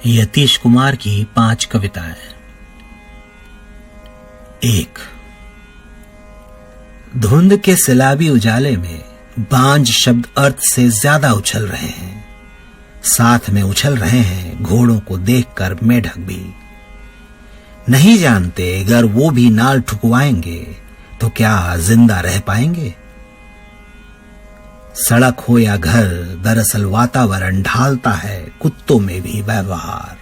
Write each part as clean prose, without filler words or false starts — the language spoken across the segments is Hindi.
यतीश कुमार की 5 कविताएं। 1। धुंध के सिलाबी उजाले में बांझ शब्द अर्थ से ज्यादा उछल रहे हैं। साथ में उछल रहे हैं घोड़ों को देखकर मेढक भी। नहीं जानते अगर वो भी नाल ठुकवाएंगे तो क्या जिंदा रह पाएंगे। सड़क हो या घर, दरअसल वातावरण ढालता है कुत्तों में भी व्यवहार।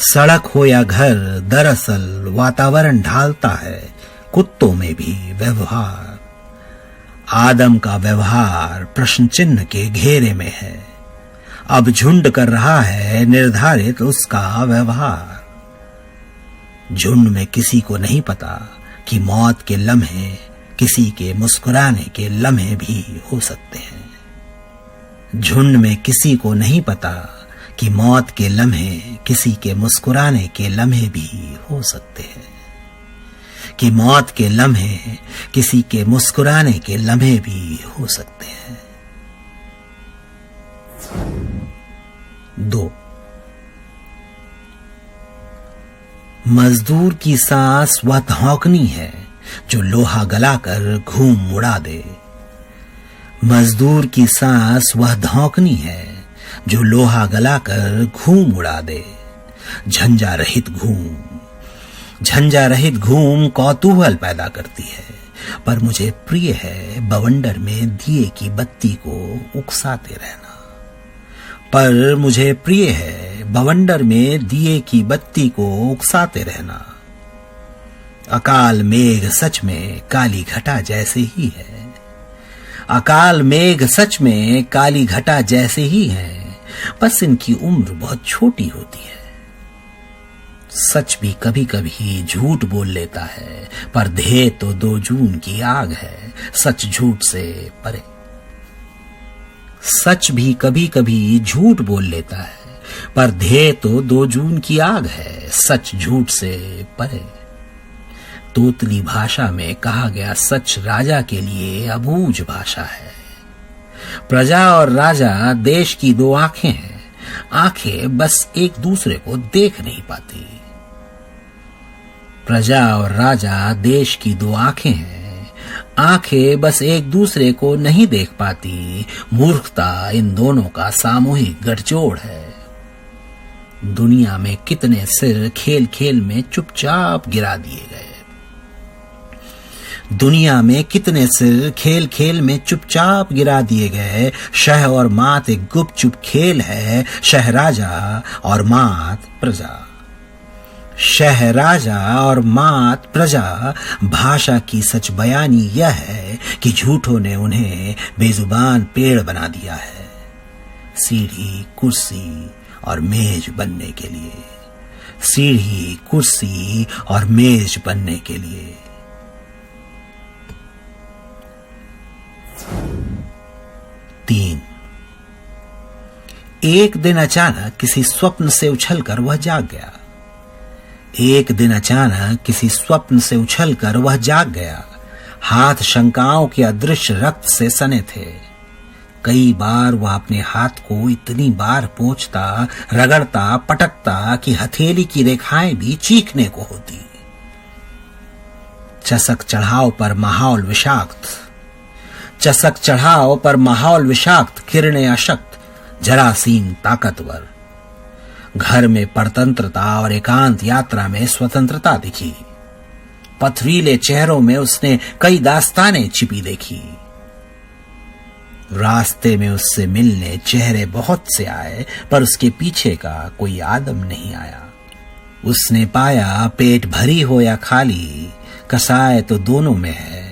सड़क हो या घर, दरअसल वातावरण ढालता है कुत्तों में भी व्यवहार। आदम का व्यवहार प्रश्न चिन्ह के घेरे में है। अब झुंड कर रहा है निर्धारित उसका व्यवहार। झुंड में किसी को नहीं पता कि मौत के लम्हे किसी के मुस्कुराने के लम्हे भी हो सकते हैं। झुंड में किसी को नहीं पता कि मौत के लम्हे किसी के मुस्कुराने के लम्हे भी हो सकते हैं। कि मौत के लम्हे किसी के मुस्कुराने के लम्हे भी हो सकते हैं। 2। मजदूर की सांस वह धौंकनी है जो लोहा गलाकर घूम उड़ा दे। मजदूर की सांस वह धौंकनी है जो लोहा गलाकर घूम उड़ा दे। झंझा रहित घूम कौतूहल पैदा करती है, पर मुझे प्रिय है बवंडर में दिए की बत्ती को उकसाते रहना। पर मुझे प्रिय है बवंडर में दिए की बत्ती को उकसाते रहना। अकाल मेघ सच में काली घटा जैसे ही है। अकाल मेघ सच में काली घटा जैसे ही है, बस इनकी उम्र बहुत छोटी होती है। सच भी कभी कभी झूठ बोल लेता है, पर ध्येय तो 2 जून की आग है, सच झूठ से परे। सच भी कभी कभी झूठ बोल लेता है, पर ध्येय तो 2 जून की आग है, सच झूठ से परे। तोतली भाषा में कहा गया सच राजा के लिए अबूझ भाषा है। प्रजा और राजा देश की 2 आंखें हैं। आंखें बस एक दूसरे को देख नहीं पाती। प्रजा और राजा देश की 2 आंखें हैं। आंखें बस एक दूसरे को नहीं देख पाती। मूर्खता इन दोनों का सामूहिक गठजोड़ है। दुनिया में कितने सिर खेल खेल में चुपचाप गिरा दिए गए। दुनिया में कितने सिर खेल खेल में चुपचाप गिरा दिए गए। शह और मात एक गुपचुप खेल है। शह राजा और मात प्रजा। शह राजा और मात प्रजा। भाषा की सच बयानी यह है कि झूठों ने उन्हें बेजुबान पेड़ बना दिया है, सीढ़ी कुर्सी और मेज बनने के लिए। सीढ़ी कुर्सी और मेज बनने के लिए। 3। एक दिन अचानक किसी स्वप्न से उछलकर वह जाग गया। एक दिन अचानक किसी स्वप्न से उछलकर वह जाग गया। हाथ शंकाओं के अदृश्य रक्त से सने थे। कई बार वह अपने हाथ को इतनी बार पोंछता, रगड़ता, पटकता कि हथेली की रेखाएं भी चीखने को होती। चसक चढ़ाव पर माहौल विषाक्त। चसक चढ़ाव पर माहौल विषाक्त। किरणें अशक्त, जरासीन ताकतवर। घर में परतंत्रता और एकांत यात्रा में स्वतंत्रता दिखी। पथरीले चेहरों में उसने कई दास्तानें छिपी देखी। रास्ते में उससे मिलने चेहरे बहुत से आए, पर उसके पीछे का कोई आदम नहीं आया। उसने पाया पेट भरी हो या खाली, कसाय तो दोनों में है।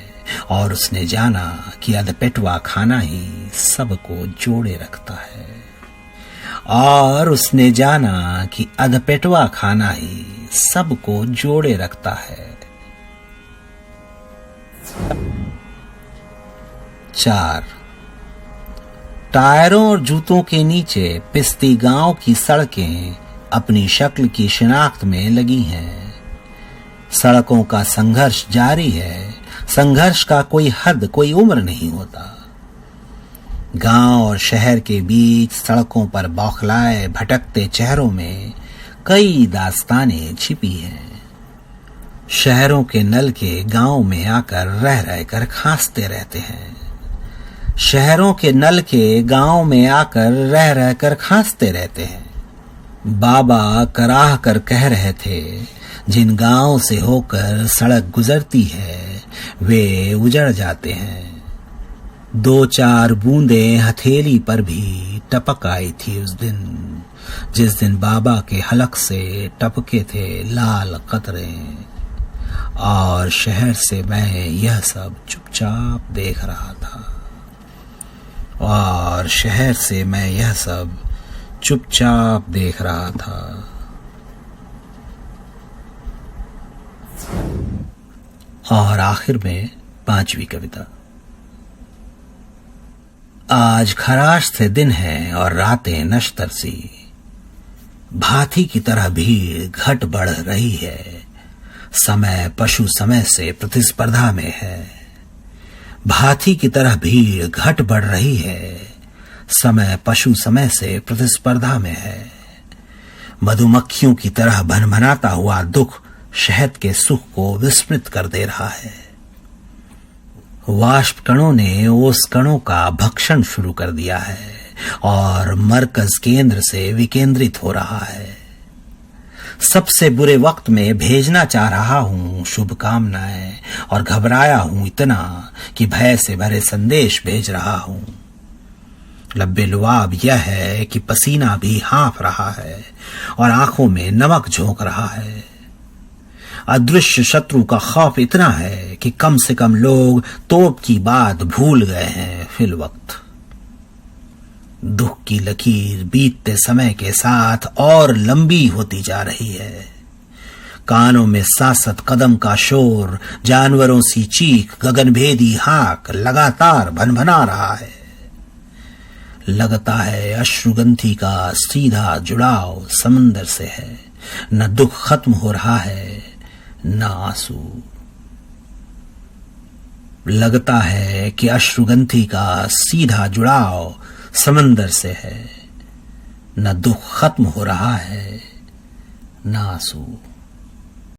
और उसने जाना कि अधपेटवा खाना ही सबको जोड़े रखता है। और उसने जाना कि अधपेटवा खाना ही सबको जोड़े रखता है। 4। टायरों और जूतों के नीचे पिस्ती गांव की सड़कें अपनी शक्ल की शिनाख्त में लगी हैं। सड़कों का संघर्ष जारी है। संघर्ष का कोई हद, कोई उम्र नहीं होता। गांव और शहर के बीच सड़कों पर बौखलाए भटकते चेहरों में कई दास्तानें छिपी हैं। शहरों के नल के गांव में आकर रह रहकर खांसते रहते हैं। शहरों के नल के गांव में आकर रह रहकर खांसते रहते हैं। बाबा कराह कर कह रहे थे, जिन गांव से होकर सड़क गुजरती है वे उजड़ जाते हैं। 2-4 बूंदें हथेली पर भी टपक आई थी उस दिन, जिस दिन बाबा के हलक से टपके थे लाल कतरे। और शहर से मैं यह सब चुपचाप देख रहा था। और शहर से मैं यह सब चुपचाप देख रहा था। और आखिर में 5वीं कविता। आज खराश से दिन है और रातें नश्तर सी, भांति की तरह भीड़ घट बढ़ रही है। समय पशु समय से प्रतिस्पर्धा में है। भांति की तरह भीड़ घट बढ़ रही है। समय पशु समय से प्रतिस्पर्धा में है। मधुमक्खियों की तरह भनभनाता हुआ दुख शहद के सुख को विस्मृत कर दे रहा है। वाष्प कणों ने ओस कणों का भक्षण शुरू कर दिया है और मरकज केंद्र से विकेंद्रित हो रहा है। सबसे बुरे वक्त में भेजना चाह रहा हूं शुभकामनाएं और घबराया हूं इतना कि भय से भरे संदेश भेज रहा हूं। लब्बे लुआब यह है कि पसीना भी हाँफ रहा है और आंखों में नमक झोंक रहा है। अदृश्य शत्रु का खौफ इतना है कि कम से कम लोग तोप की बात भूल गए हैं फिल वक्त। दुख की लकीर बीतते समय के साथ और लंबी होती जा रही है। कानों में सासत कदम का शोर, जानवरों सी चीख, गगनभेदी हाक लगातार भनभना रहा है। लगता है अश्रुगंधी का सीधा जुड़ाव समंदर से है। न दुख खत्म हो रहा है न आंसू। लगता है कि अश्रुगंधी का सीधा जुड़ाव समंदर से है। न दुख खत्म हो रहा है न आंसू।